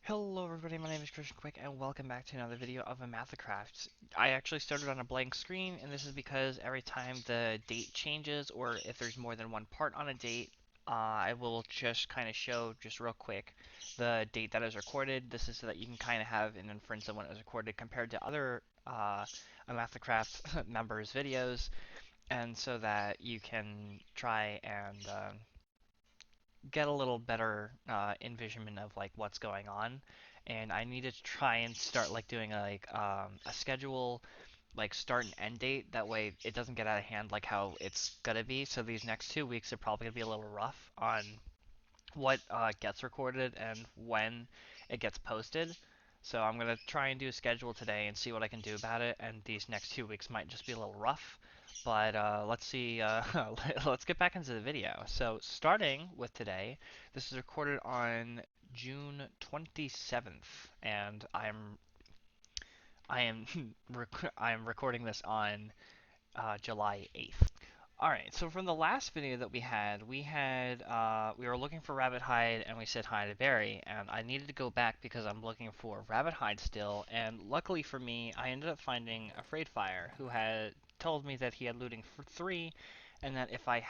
Hello everybody, my name is Christian Quick and welcome back to another video of Omathacraft. I actually started on a blank screen and this is because every time the date changes or if there's more than one part on a date, I will just kind of show just real quick the date that is recorded. This is so that you can kind of have an inference of when it was recorded compared to other Omathacraft members' videos, and so that you can try and get a little better envisionment of like what's going on. And I need to try and start like doing a schedule, like start and end date. That way it doesn't get out of hand like how it's gonna be. So these next 2 weeks are probably gonna be a little rough on what gets recorded and when it gets posted. So I'm gonna try and do a schedule today and see what I can do about it. And these next 2 weeks might just be a little rough, but let's see. Let's get back into the video. So starting with today, this is recorded on June 27th, and I am I am recording this on July 8th. Alright, so from the last video that we were looking for rabbit hide and we said hi to Barry, and I needed to go back because I'm looking for rabbit hide still, and luckily for me, I ended up finding a Afraid Fire who had told me that he had looting for 3, and that if I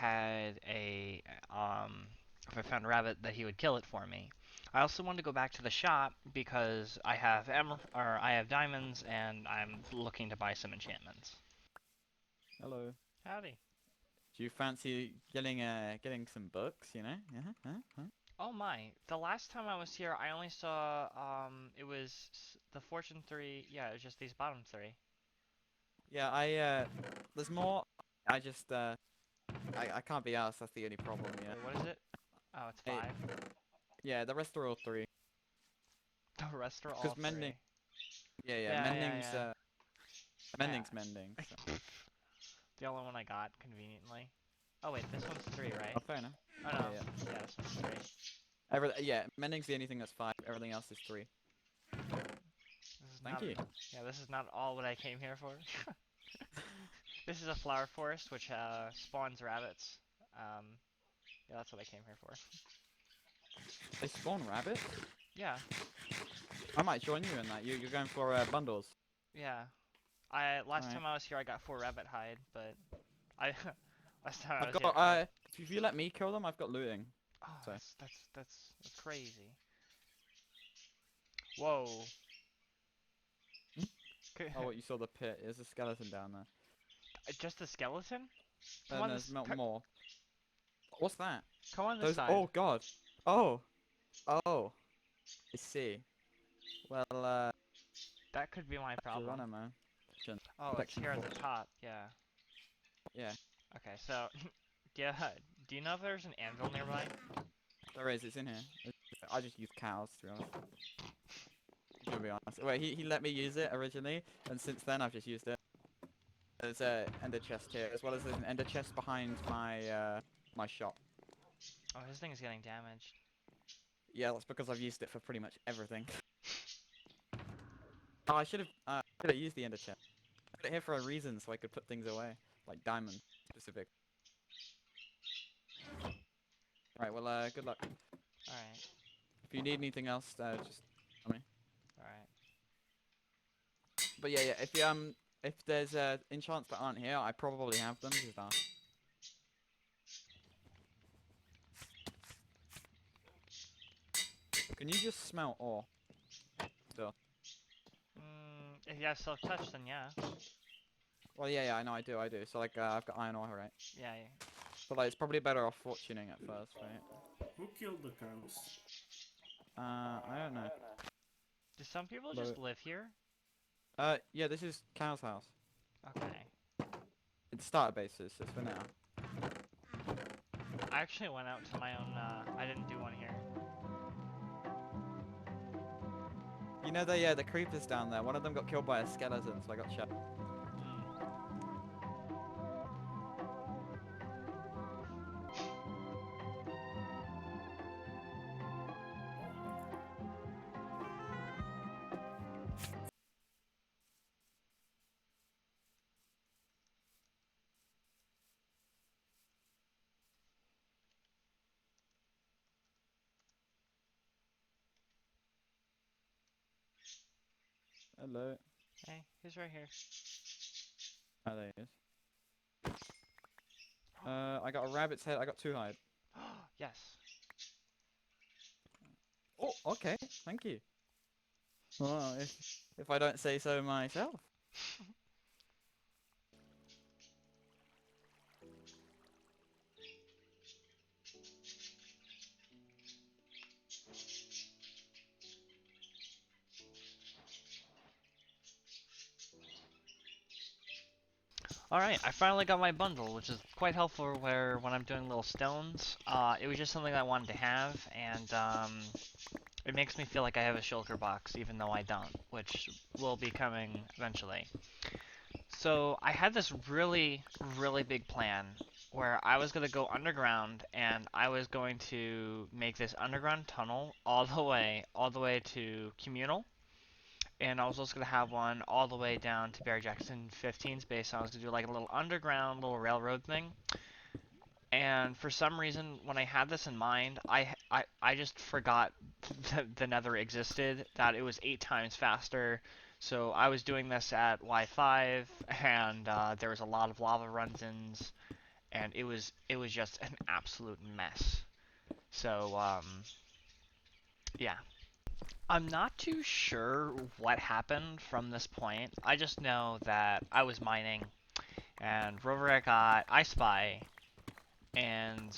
found a rabbit that he would kill it for me. I also wanted to go back to the shop because I have diamonds and I'm looking to buy some enchantments. Hello. Howdy. Do you fancy getting some books, you know? Yeah, huh? Oh my, the last time I was here, I only saw, the Fortune 3, yeah, it was just these bottom 3. Yeah, there's more. I just, I can't be asked, that's the only problem, yeah. Wait, what is it? Oh, it's I, 5. yeah, the rest are all 3. The rest are all Because 3. mending, yeah, Yeah, yeah, yeah. mending's mending, I, so. the only one I got, conveniently. Oh wait, this one's 3, right? Oh, fair enough. Oh Yeah, no, yeah. yeah, this one's 3. Yeah, mending's the only thing that's 5, everything else is 3. This is Thank not, you. yeah, this is not all what I came here for. This is a flower forest, which, spawns rabbits. Um, yeah, that's what I came here for. They spawn rabbits? Yeah, I might join you in that. You're going for, bundles. yeah. Last Alright. time I was here, I got 4 rabbit hide, but I last time I I've was here, got, if you let me kill them, I've got looting, oh, so. that's crazy. Whoa. Hmm? Oh, what, you saw the pit? There's a skeleton down there. Just a skeleton? Come on There's this, more. What's that? come on this Those. side. Oh God. Oh. Oh. I see. Well, That could be my problem. Geronimo. Oh, it's Protection here at the force. top. Yeah. Yeah, Okay, so yeah, do you know if there's an anvil nearby? there is. It's in here. I just use cows, to be honest. To be honest. Wait, he let me use it originally, and since then I've just used it. There's a ender chest here, as well as there's an ender chest behind my shop. Oh, his thing is getting damaged. Yeah, that's because I've used it for pretty much everything. Oh, I should have used the ender chest. I put it here for a reason, so I could put things away, like diamond specific. Right, well, good luck. Alright, If you need anything else, just tell me. alright. But yeah, if there's enchants that aren't here, I probably have them. Just ask. Can you just smell ore? Still. If you have self-touch, then yeah. Well, yeah, I know, I do. So like, I've got iron ore, right? Yeah, But like, it's probably better off fortuning at first, right? Who killed the cows? I don't know. do some people just But live here? yeah, this is Cow's house. Okay. It's starter basis, just for now. I actually went out to my own, I didn't do one here. You know the creepers down there. One of them got killed by a skeleton, so I got shot. Hello. Hey, he's right here. Oh, there he is. I got a rabbit's head. I got two hide. Yes. Oh, okay. Thank you. Well, if I don't say so myself. Alright, I finally got my bundle, which is quite helpful where when I'm doing little stones. It was just something I wanted to have, and it makes me feel like I have a shulker box, even though I don't, which will be coming eventually. So I had this really, really big plan where I was going to go underground and I was going to make this underground tunnel all the way to Communal. And I was also going to have one all the way down to Barry Jackson 15's base. So I was going to do like a little underground, little railroad thing. And for some reason, when I had this in mind, I just forgot the Nether existed, that it was 8 times faster. So I was doing this at Y5, and there was a lot of lava runs-ins, and it was just an absolute mess. So yeah, I'm not too sure what happened from this point. I just know that I was mining, and Rover got I Spy, and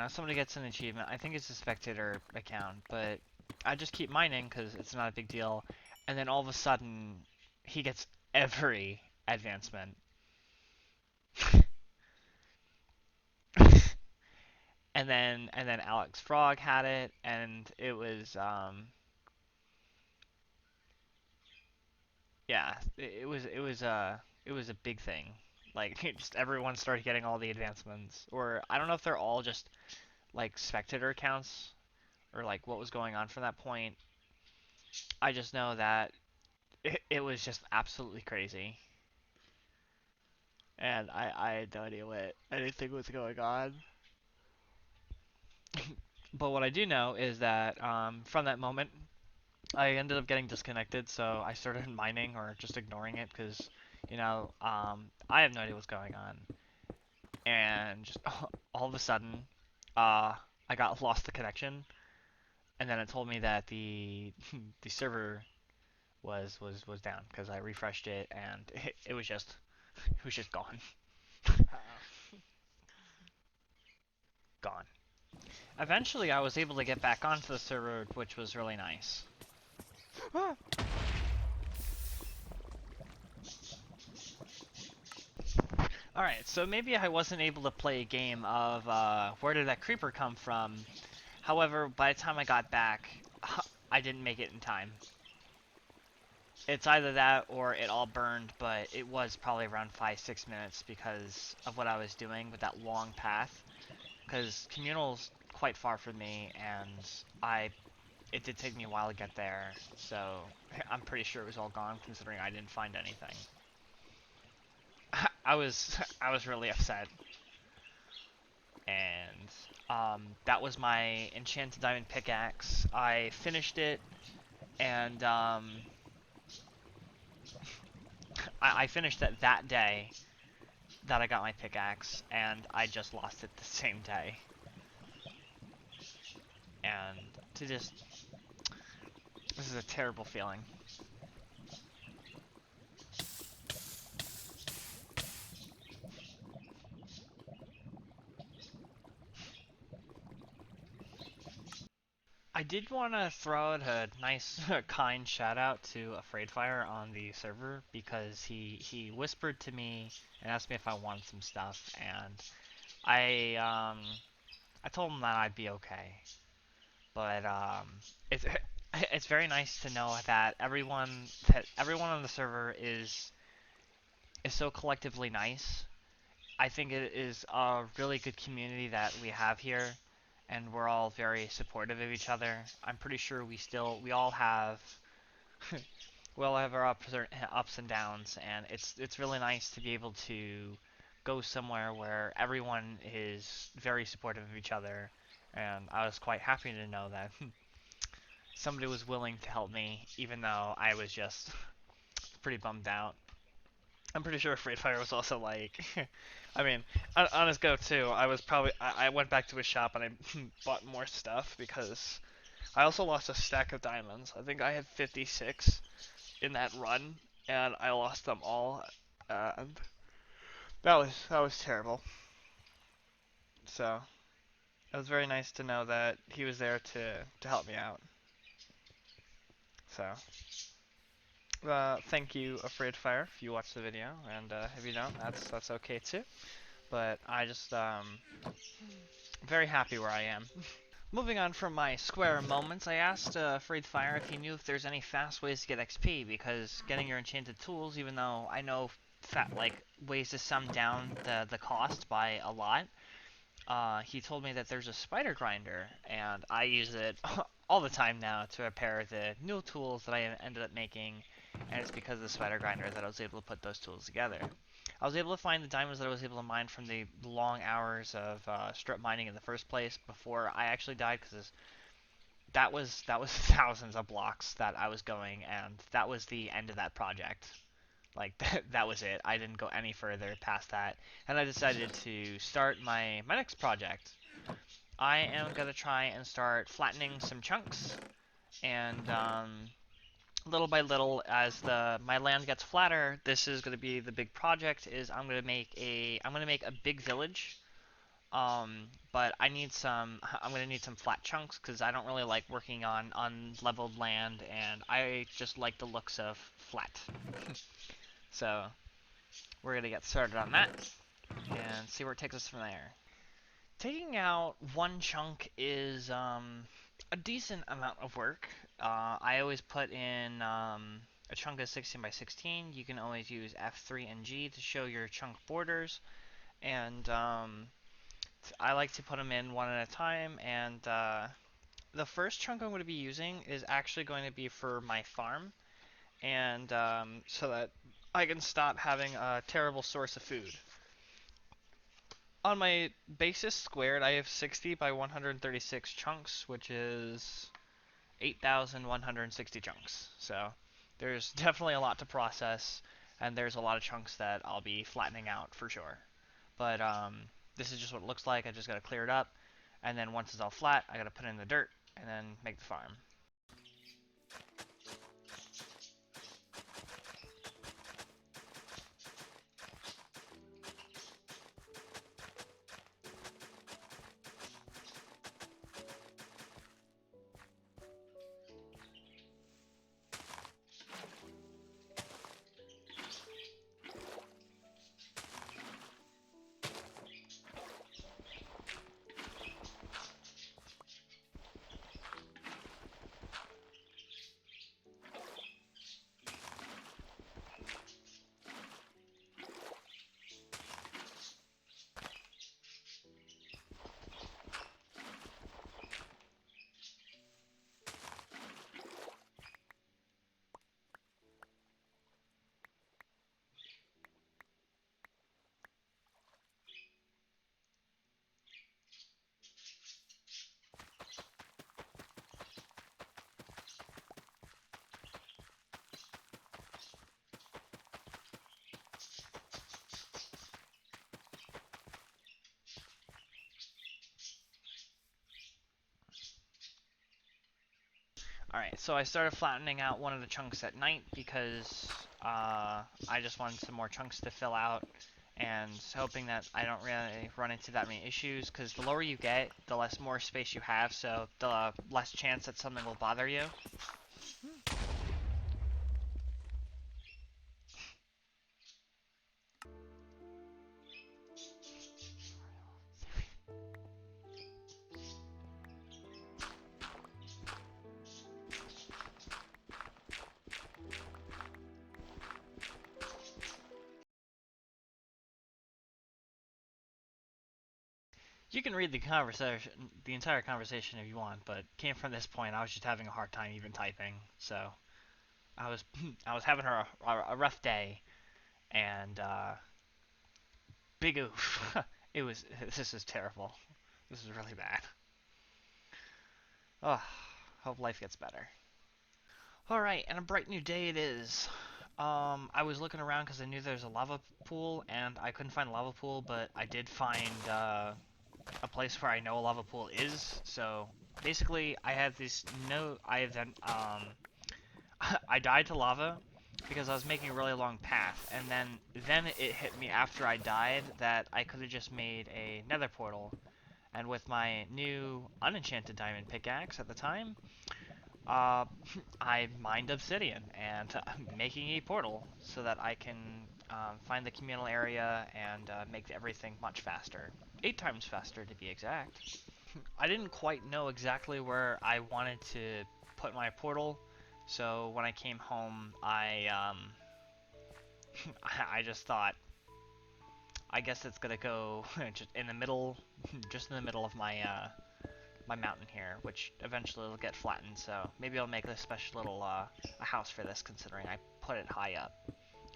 somebody gets an achievement. I think it's a spectator account, but I just keep mining because it's not a big deal. And then all of a sudden, he gets every advancement. And then Alex Frog had it, and it was yeah, it was a big thing. Like just everyone started getting all the advancements, or I don't know if they're all just like spectator accounts or like what was going on from that point. I just know that it was just absolutely crazy, and I had no idea what anything was going on. But what I do know is that from that moment, I ended up getting disconnected, so I started mining or just ignoring it because, I have no idea what's going on, and just all of a sudden, uh, I got lost the connection, and then it told me that the the server was down because I refreshed it and it was just gone. Gone. Eventually, I was able to get back onto the server, which was really nice. Alright, so maybe I wasn't able to play a game of where did that creeper come from. However, by the time I got back, I didn't make it in time. It's either that or it all burned, but it was probably around 5-6 minutes because of what I was doing with that long path. Because Communal's quite far from me, and it did take me a while to get there, so I'm pretty sure it was all gone considering I didn't find anything. I was really upset, and that was my enchanted diamond pickaxe. I finished it, and I finished it that day that I got my pickaxe, and I just lost it the same day. And to just this is a terrible feeling. I did want to throw out a nice, kind shout out to Afraidfire on the server because he whispered to me and asked me if I wanted some stuff, and I told him that I'd be okay. But it's it's very nice to know that everyone on the server is so collectively nice. I think it is a really good community that we have here, and we're all very supportive of each other. I'm pretty sure we all have our ups and downs, and it's really nice to be able to go somewhere where everyone is very supportive of each other. And I was quite happy to know that somebody was willing to help me, even though I was just pretty bummed out. I'm pretty sure Afraid Fire was also like, I mean, on his go too. I went back to his shop and I bought more stuff because I also lost a stack of diamonds. I think I had 56 in that run, and I lost them all, and that was terrible. So it was very nice to know that he was there to help me out. So thank you, Afraid Fire, if you watch the video, and if you don't, that's okay too. But I just very happy where I am. Moving on from my square moments, I asked Afraid Fire if he knew if there's any fast ways to get XP, because getting your enchanted tools, even though I know ways to sum down the cost by a lot, he told me that there's a spider grinder, and I use it all the time now to repair the new tools that I ended up making, and it's because of the spider grinder that I was able to put those tools together. I was able to find the diamonds that I was able to mine from the long hours of strip mining in the first place before I actually died, because that was thousands of blocks that I was going, and that was the end of that project. Like that was it. I didn't go any further past that, and I decided to start my next project. I am gonna try and start flattening some chunks, and little by little, as the my land gets flatter, this is gonna be the big project. Is I'm gonna make a big village. But I'm gonna need some flat chunks because I don't really like working on unleveled land, and I just like the looks of flat. So we're gonna get started on that and see where it takes us from there. Taking out one chunk is a decent amount of work. I always put in a chunk of 16 by 16. You can always use F3 and G to show your chunk borders, and I like to put them in one at a time. And the first chunk I'm going to be using is actually going to be for my farm, and so that I can stop having a terrible source of food. On my basis squared, I have 60 by 136 chunks, which is 8,160 chunks. So there's definitely a lot to process, and there's a lot of chunks that I'll be flattening out for sure. But this is just what it looks like. I just gotta clear it up, and then once it's all flat, I gotta put it in the dirt and then make the farm. Alright, so I started flattening out one of the chunks at night because I just wanted some more chunks to fill out, and hoping that I don't really run into that many issues, because the lower you get, the less more space you have, so the less chance that something will bother you. You can read the entire conversation if you want, but came from this point, I was just having a hard time even typing, so I was I was having a rough day, and big oof. It was This is terrible. This is really bad. Oh, hope life gets better. Alright, and a bright new day it is. I was looking around because I knew there's a lava pool, and I couldn't find a lava pool, but I did find a place where I know a lava pool is. So basically, I had this no. I then I died to lava because I was making a really long path, and then it hit me after I died that I could have just made a Nether portal, and with my new unenchanted diamond pickaxe at the time, uh, I mined obsidian and making a portal so that I can find the communal area and make everything much faster. 8 times faster to be exact. I didn't quite know exactly where I wanted to put my portal, so when I came home, I just thought, I guess it's gonna go just in the middle, just in the middle of my mountain here, which eventually will get flattened. So maybe I'll make a special little a house for this, considering I put it high up,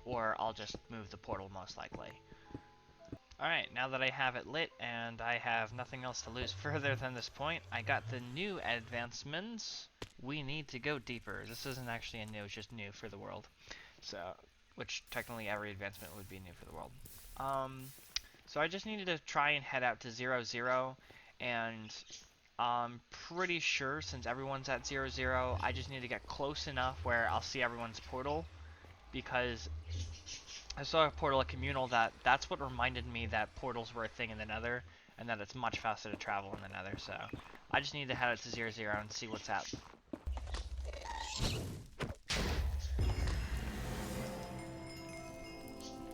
or I'll just move the portal most likely. Alright, now that I have it lit and I have nothing else to lose further than this point, I got the new advancements. We need to go deeper. This isn't actually a new, it's just new for the world. So, which technically every advancement would be new for the world. Um, so I just needed to try and head out to 0, 0, and I'm pretty sure since everyone's at 0, 0, I just need to get close enough where I'll see everyone's portal, because I saw a portal at communal that's what reminded me that portals were a thing in the Nether, and that it's much faster to travel in the Nether. So I just need to head out to 0, 0 and see what's up.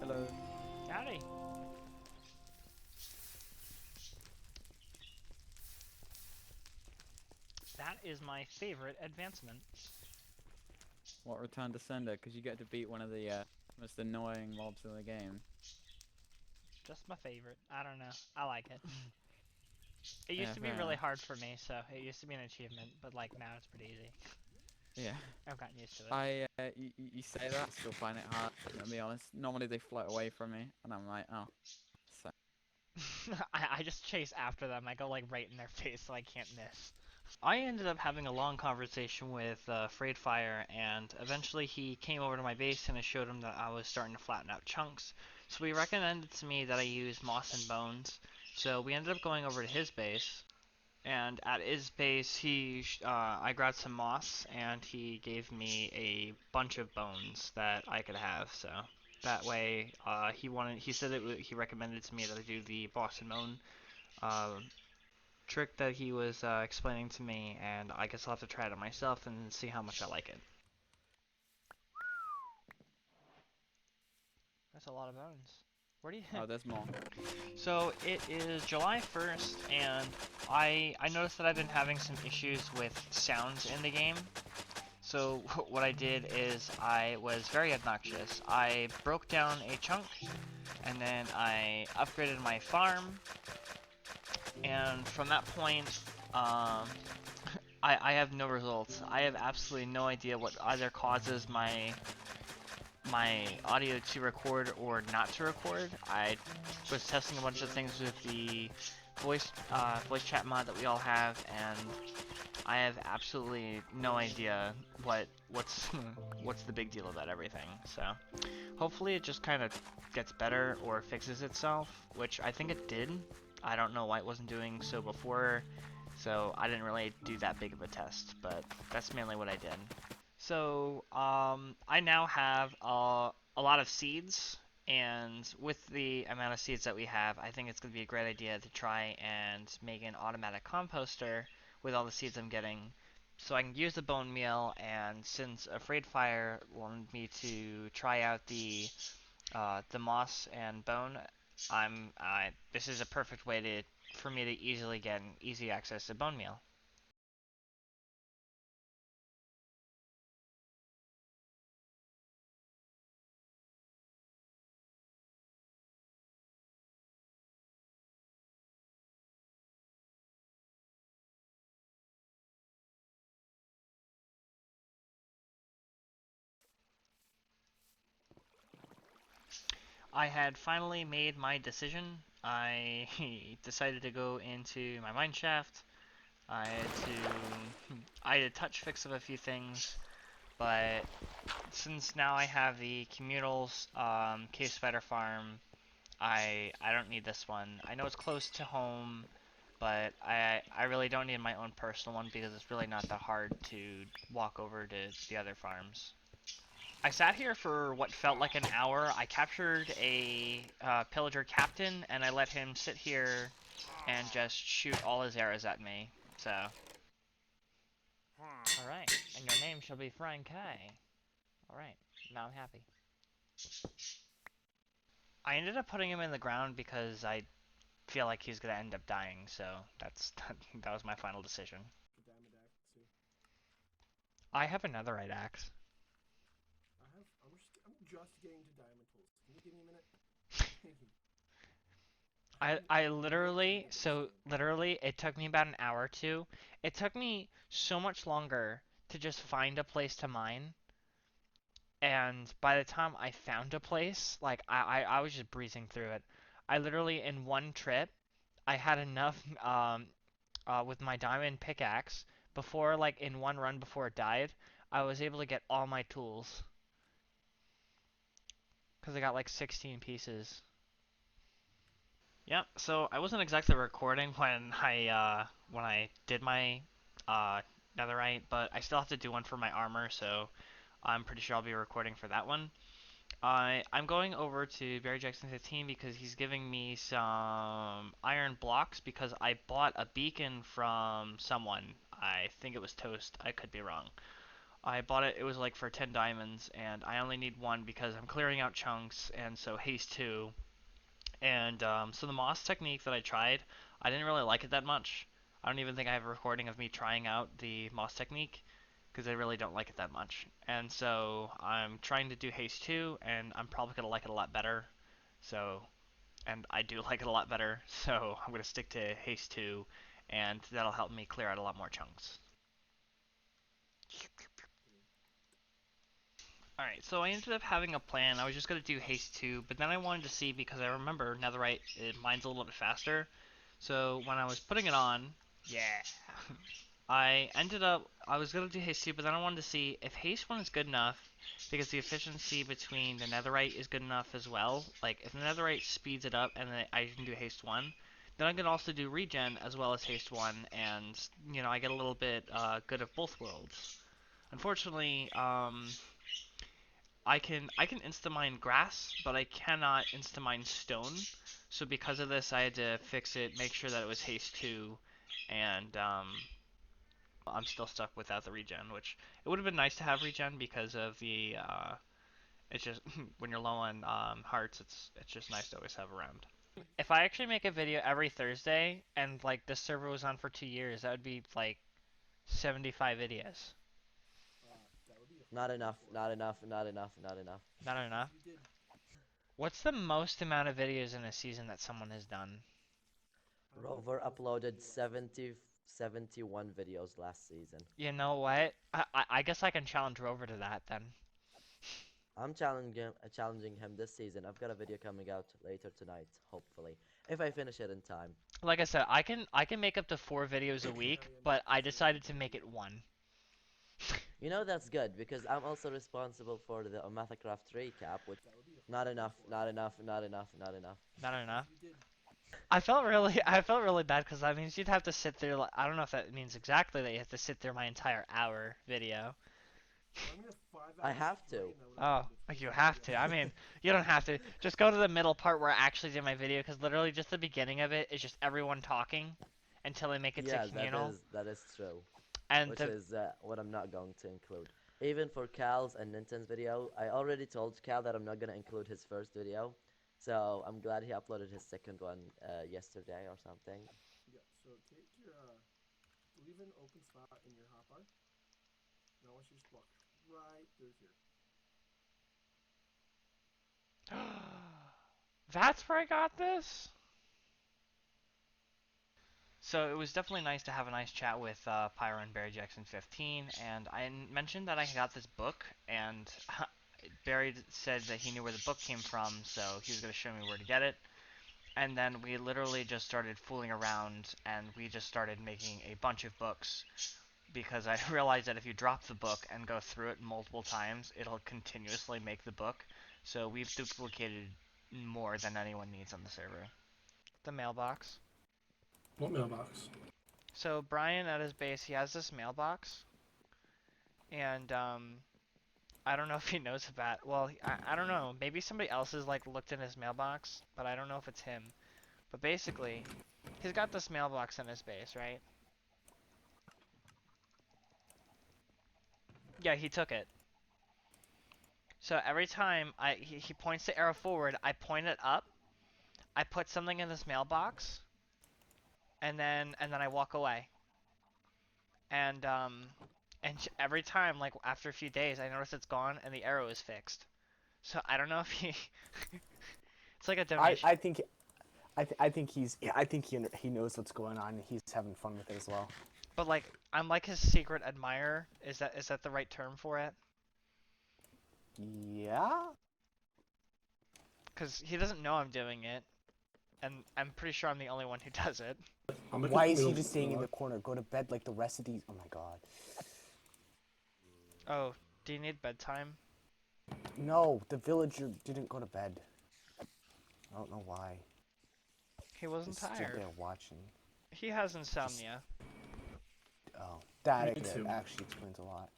Hello. Howdy. That is my favorite advancement. What, Return to Sender? Because you get to beat one of the most annoying mobs in the game. Just my favorite. I don't know. I like it. It used Yeah, to be fair really enough. hard for me, so it used to be an achievement, but like now it's pretty easy. Yeah. I've gotten used to it. You say that, I still find it hard, to be honest. Normally they float away from me, and I'm like, oh. So, I just chase after them. I go like right in their face so I can't miss. I ended up having a long conversation with Frayed Fire, and eventually he came over to my base and I showed him that I was starting to flatten out chunks. So he recommended to me that I use moss and bones. So we ended up going over to his base, and at his base, I grabbed some moss, and he gave me a bunch of bones that I could have. So that way, he said he recommended to me that I do the boss and bone uh, trick that he was explaining to me, and I guess I'll have to try it out myself and see how much I like it. That's a lot of bones. Where do you? oh, there's more. So it is July 1st, and I noticed that I've been having some issues with sounds in the game. So what I did is I was very obnoxious. I broke down a chunk, and then I upgraded my farm, and from that point, um, I have no results. I have absolutely no idea what either causes my audio to record or not to record. I was testing a bunch of things with the voice chat mod that we all have, and I have absolutely no idea what's what's the big deal about everything. So hopefully it just kind of gets better or fixes itself, which I think it did. I don't know why it wasn't doing so before, so I didn't really do that big of a test, but that's mainly what I did. So, I now have a lot of seeds, and with the amount of seeds that we have, I think it's going to be a great idea to try and make an automatic composter with all the seeds I'm getting, so I can use the bone meal. And since Afraid Fire wanted me to try out the moss and bone, this is a perfect way to for me to easily get easy access to bone meal. I had finally made my decision. I decided to go into my mineshaft. I had to I had a touch fix of a few things. but since now I have the communal cave spider farm, I don't need this one. I know it's close to home, but I really don't need my own personal one because it's really not that hard to walk over to the other farms. I sat here for what felt like an hour. I captured a pillager captain, and I let him sit here and just shoot all his arrows at me. So, all right, and your name shall be Frank K. All right, now I'm happy. I ended up putting him in the ground because I feel like he's gonna end up dying. So that was my final decision. I have another right axe. I'm just getting to diamond tools. Can you give me a minute? I I'm working on literally, opening so stone. literally, it took me about an hour or two. It took me so much longer to just find a place to mine. And by the time I found a place, like, I was just breezing through it. I literally, in one trip, I had enough with my diamond pickaxe before, like, in one run before it died, I was able to get all my tools. Because I got like 16 pieces. Yep, so I wasn't exactly recording when I did my uh netherite, but I still have to do one for my armor, so I'm pretty sure I'll be recording for that one. I'm going over to Barry Jackson 15 because he's giving me some iron blocks because I bought a beacon from someone. I think it was Toast. I could be wrong. I bought it. It was like for 10 diamonds, and I only need one because I'm clearing out chunks, and so haste 2. And so the moss technique that I tried, I didn't really like it that much. I don't even think I have a recording of me trying out the moss technique because I really don't like it that much. And so I'm trying to do haste 2, and I'm probably going to like it a lot better. So, and I do like it a lot better, so I'm going to stick to haste 2, and that'll help me clear out a lot more chunks. Alright, so I ended up having a plan. I was just going to do haste 2, but then I wanted to see because I remember netherite, it mines a little bit faster. So when I was putting it on, yeah, I was going to do haste 2, but then I wanted to see if haste 1 is good enough because the efficiency between the netherite is good enough as well. Like, if the netherite speeds it up and then I can do haste 1, then I can also do regen as well as haste 1, and, you know, I get a little bit good of both worlds. Unfortunately, I can insta-mine grass, but I cannot insta-mine stone. So because of this, I had to fix it, make sure that it was haste 2, and I'm still stuck without the regen, which it would have been nice to have regen because of the it's just when you're low on hearts, it's just nice to always have around. If I actually make a video every Thursday and like this server was on for 2 years, that would be like 75 videos. That would be a Not fucking enough, force. not enough, not enough, not enough. Not enough. If you did, What's the most amount of videos in a season that someone has done? I don't know if Rover Kyle said uploaded video last season. 71 videos last season. You know what? I guess I can challenge Rover to that then. I'm challenging him this season. I've got a video coming out later tonight, hopefully, if I finish it in time. Like I said, I can make up to 4 videos a Hell week, yeah, man. but I That's decided a to good make idea. it one. You know that's good because I'm also responsible for the Omathacraft recap, which That would be a not fucking enough, force. not enough, not enough, not enough. Not If enough. you did, I felt really bad because that means you'd have to sit there. I don't know if that means exactly that you have to sit there my entire hour video. well, I'm gonna have 5 I hours have to. straight, and I would Oh, upload it you for have video. to. I mean, you don't have to. Just go to the middle part where I actually did my video because literally just the beginning of it is just everyone talking until they make it to Yeah, communal. that is true. And Which the is what I'm not going to include. Even for Cal's and Ninten's video, I already told Cal that I'm not gonna include his first video, so I'm glad he uploaded his second one yesterday or something. Yeah. So take your leave an open spot in your hotbar. Now I want you to just walk right through here. that's where I got this. So it was definitely nice to have a nice chat with Pyro and Barry Jackson 15, and I mentioned that I got this book, and Barry said that he knew where the book came from, so he was going to show me where to get it. And then we literally just started fooling around, and we just started making a bunch of books. because I realized that if you drop the book and go through it multiple times, it'll continuously make the book. So we've duplicated more than anyone needs on the server. The mailbox. What mailbox? So Brian at his base, he has this mailbox, and I don't know if he knows about. Well, I don't know. Maybe somebody else has like looked in his mailbox, but I don't know if it's him. But basically, he's got this mailbox in his base, right? Yeah, he took it. So every time he points the arrow forward, I point it up. I put something in this mailbox, and then I walk away. And every time, like after a few days, I notice it's gone and the arrow is fixed. So I don't know if he. It's like a I, donation. I think I think he's I think he knows what's going on and he's having fun with it as well. But like I'm like his secret admirer. Is that the right term for it? Yeah. Because he doesn't know I'm doing it, and I'm pretty sure I'm the only one who does it. I'll make Why a is he meal just staying in the mailbox. corner? Go to bed like the rest of these. Oh my god. Oh, do you need bedtime? No, the villager didn't go to bed. I don't know why. He wasn't Just stood tired. there watching. He has insomnia. Oh, that Me too. actually explains a lot.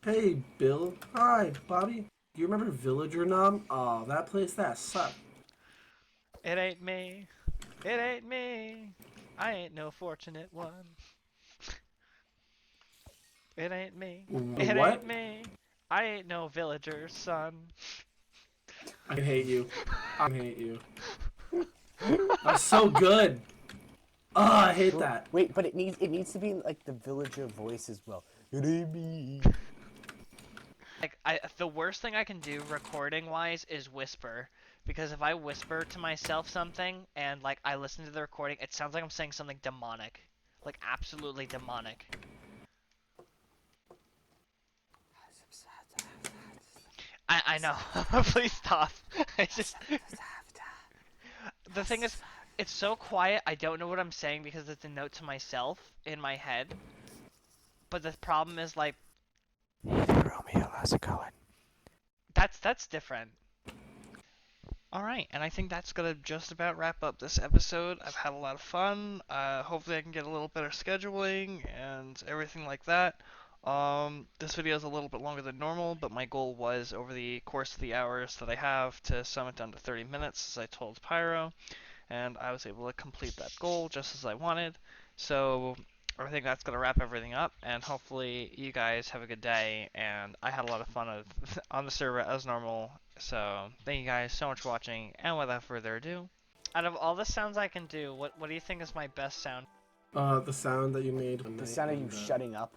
Hey, Bill. Hi, Bobby. You remember Villager Knob? Oh, that place, that sucked. It ain't me. It ain't me. I ain't no fortunate one. It ain't me. It What? ain't me. I ain't no villager's son. I hate you. I hate you. That's so good. Oh, I hate that. Wait, but it needs to be in, like the villager voice as well. It ain't me. Like the worst thing I can do recording wise is whisper. Because if I whisper to myself something and like I listen to the recording, it sounds like I'm saying something demonic. Like absolutely demonic. I know. Please stop. I just The thing is, it's so quiet I don't know what I'm saying because it's a note to myself in my head. But the problem is like Hey there, Romeo. How's it going? that's different. Alright, and I think that's gonna just about wrap up this episode. I've had a lot of fun. Hopefully I can get a little better scheduling and everything like that. This video is a little bit longer than normal, but my goal was over the course of the hours that I have to sum it down to 30 minutes, as I told Pyro, and I was able to complete that goal just as I wanted. So I think that's going to wrap everything up, and hopefully you guys have a good day, and I had a lot of fun on the server as normal. So thank you guys so much for watching, and without further ado, out of all the sounds I can do, what do you think is my best sound? The sound that you made. The sound of you shutting up.